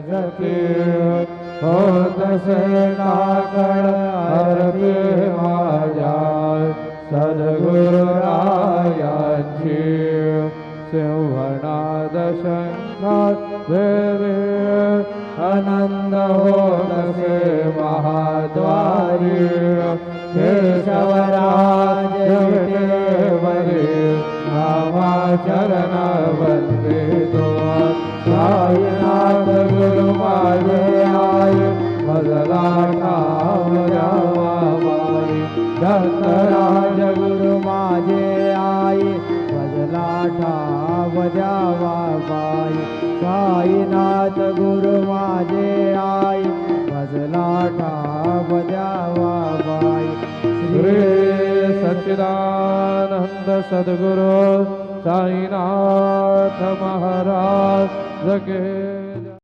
जकी होतसे काकड आरती माझ्या सद्गुरुरायांची सिंहनाद शंखात वेवे आनंद होतसे महाद्वारी केशवराज विटेवरी नामाचरण वंदितो साईनाथ गुरु माझे आय मजला ठावया बाई दत्तराज गुरु माझे आय मजला ठावया बाई साईनाथ गुरु माझे आय मजला ठावया बाई श्री सच्चिदानंद सद्गुरु साईनाथ महाराज के